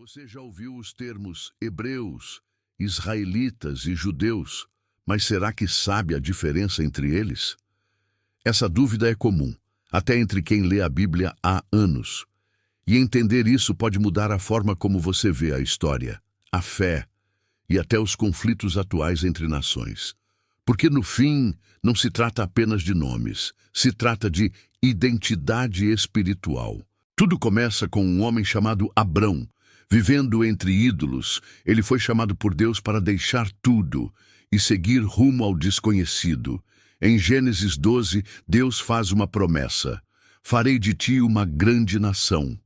Você já ouviu os termos hebreus, israelitas e judeus, mas será que sabe a diferença entre eles? Essa dúvida é comum, até entre quem lê a Bíblia há anos. E entender isso pode mudar a forma como você vê a história, a fé e até os conflitos atuais entre nações. Porque no fim, não se trata apenas de nomes, se trata de identidade espiritual. Tudo começa com um homem chamado Abrão. Vivendo entre ídolos, ele foi chamado por Deus para deixar tudo e seguir rumo ao desconhecido. Em Gênesis 12, Deus faz uma promessa: farei de ti uma grande nação.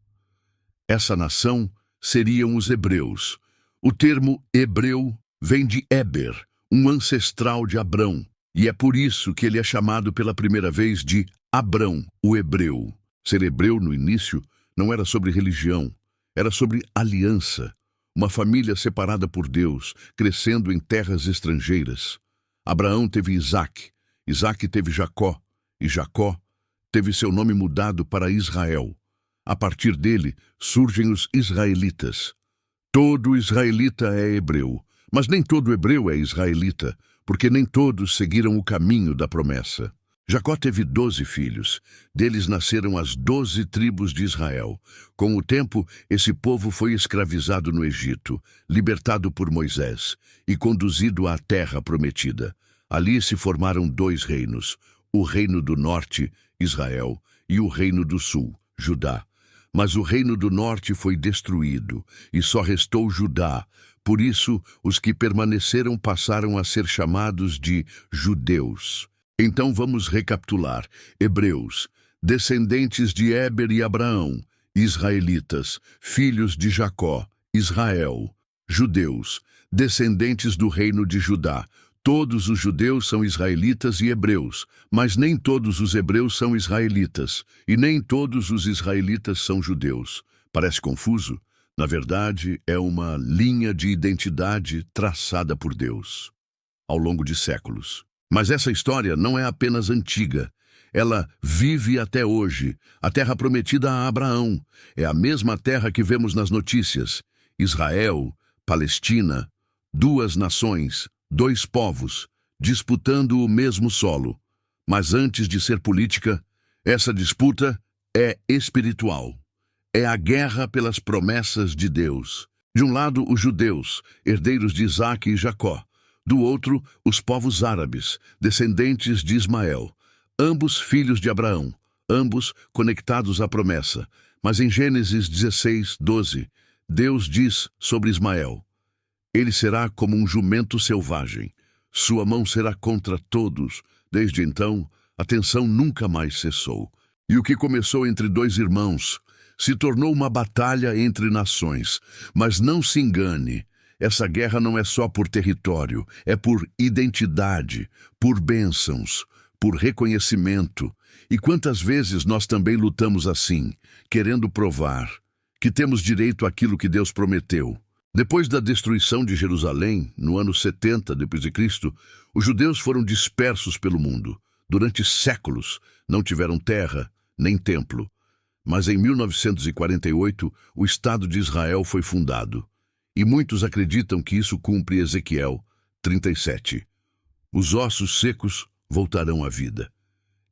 Essa nação seriam os hebreus. O termo hebreu vem de Éber, um ancestral de Abrão, e é por isso que ele é chamado pela primeira vez de Abrão, o hebreu. Ser hebreu no início não era sobre religião, era sobre aliança, uma família separada por Deus, crescendo em terras estrangeiras. Abraão teve Isaque, Isaque teve Jacó, e Jacó teve seu nome mudado para Israel. A partir dele surgem os israelitas. Todo israelita é hebreu, mas nem todo hebreu é israelita, porque nem todos seguiram o caminho da promessa. Jacó teve 12 filhos, deles nasceram as 12 tribos de Israel. Com o tempo, esse povo foi escravizado no Egito, libertado por Moisés e conduzido à terra prometida. Ali se formaram 2 reinos, o reino do norte, Israel, e o reino do sul, Judá. Mas o reino do norte foi destruído, e só restou Judá. Por isso, os que permaneceram passaram a ser chamados de judeus. Então vamos recapitular. Hebreus, descendentes de Éber e Abraão. Israelitas, filhos de Jacó. Israel, judeus, descendentes do reino de Judá. Todos os judeus são israelitas e hebreus, mas nem todos os hebreus são israelitas, e nem todos os israelitas são judeus. Parece confuso? Na verdade, é uma linha de identidade traçada por Deus ao longo de séculos. Mas essa história não é apenas antiga. Ela vive até hoje. A terra prometida a Abraão é a mesma terra que vemos nas notícias. Israel, Palestina, 2 nações, 2 povos, disputando o mesmo solo. Mas antes de ser política, essa disputa é espiritual. É a guerra pelas promessas de Deus. De um lado, os judeus, herdeiros de Isaque e Jacó. Do outro, os povos árabes, descendentes de Ismael, ambos filhos de Abraão, ambos conectados à promessa. Mas em Gênesis 16, 12, Deus diz sobre Ismael: ele será como um jumento selvagem, sua mão será contra todos. Desde então, a tensão nunca mais cessou. E o que começou entre 2 irmãos se tornou uma batalha entre nações. Mas não se engane, essa guerra não é só por território, é por identidade, por bênçãos, por reconhecimento. E quantas vezes nós também lutamos assim, querendo provar que temos direito àquilo que Deus prometeu. Depois da destruição de Jerusalém, no ano 70 d.C., os judeus foram dispersos pelo mundo. Durante séculos, não tiveram terra, nem templo. Mas em 1948, o Estado de Israel foi fundado. E muitos acreditam que isso cumpre Ezequiel 37. Os ossos secos voltarão à vida.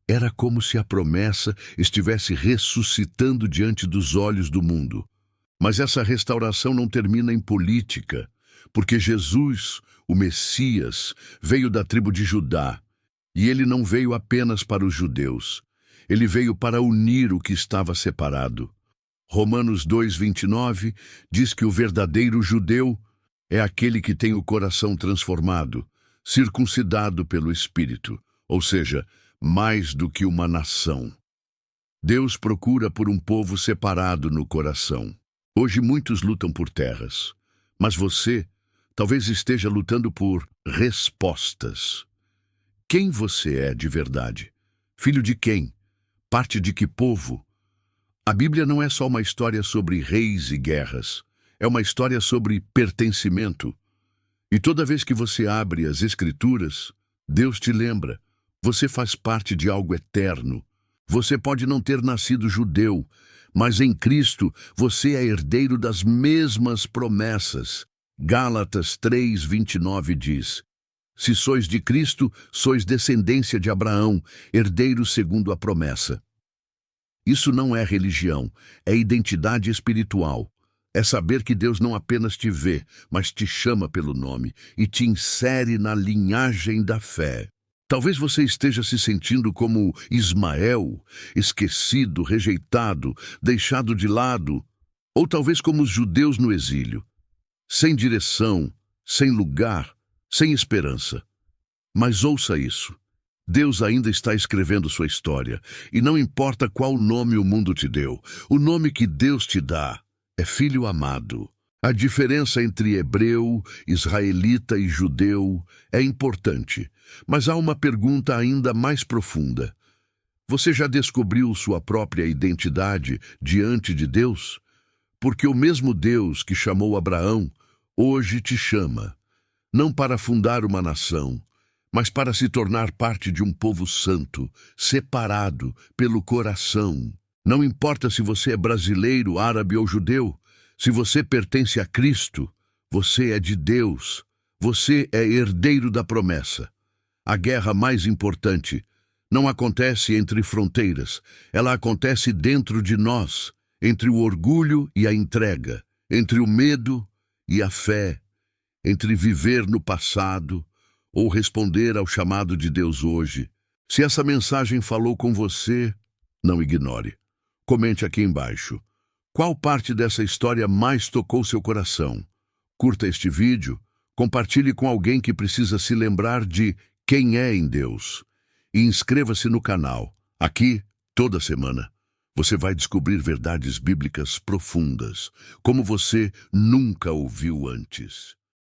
Era como se a promessa estivesse ressuscitando diante dos olhos do mundo. Mas essa restauração não termina em política, porque Jesus, o Messias, veio da tribo de Judá. E ele não veio apenas para os judeus. Ele veio para unir o que estava separado. Romanos 2:29 diz que o verdadeiro judeu é aquele que tem o coração transformado, circuncidado pelo Espírito, ou seja, mais do que uma nação. Deus procura por um povo separado no coração. Hoje muitos lutam por terras, mas você talvez esteja lutando por respostas. Quem você é de verdade? Filho de quem? Parte de que povo? A Bíblia não é só uma história sobre reis e guerras. É uma história sobre pertencimento. E toda vez que você abre as Escrituras, Deus te lembra. Você faz parte de algo eterno. Você pode não ter nascido judeu, mas em Cristo você é herdeiro das mesmas promessas. Gálatas 3:29 diz: Se sois de Cristo, sois descendência de Abraão, herdeiros segundo a promessa. Isso não é religião, é identidade espiritual. É saber que Deus não apenas te vê, mas te chama pelo nome e te insere na linhagem da fé. Talvez você esteja se sentindo como Ismael, esquecido, rejeitado, deixado de lado, ou talvez como os judeus no exílio, sem direção, sem lugar, sem esperança. Mas ouça isso. Deus ainda está escrevendo sua história, e não importa qual nome o mundo te deu, o nome que Deus te dá é Filho Amado. A diferença entre hebreu, israelita e judeu é importante, mas há uma pergunta ainda mais profunda. Você já descobriu sua própria identidade diante de Deus? Porque o mesmo Deus que chamou Abraão, hoje te chama, não para fundar uma nação, mas para se tornar parte de um povo santo, separado pelo coração. Não importa se você é brasileiro, árabe ou judeu, se você pertence a Cristo, você é de Deus, você é herdeiro da promessa. A guerra mais importante não acontece entre fronteiras, ela acontece dentro de nós, entre o orgulho e a entrega, entre o medo e a fé, entre viver no passado ou responder ao chamado de Deus hoje. Se essa mensagem falou com você, não ignore. Comente aqui embaixo. Qual parte dessa história mais tocou seu coração? Curta este vídeo, compartilhe com alguém que precisa se lembrar de quem é em Deus. E inscreva-se no canal. Aqui, toda semana, você vai descobrir verdades bíblicas profundas, como você nunca ouviu antes.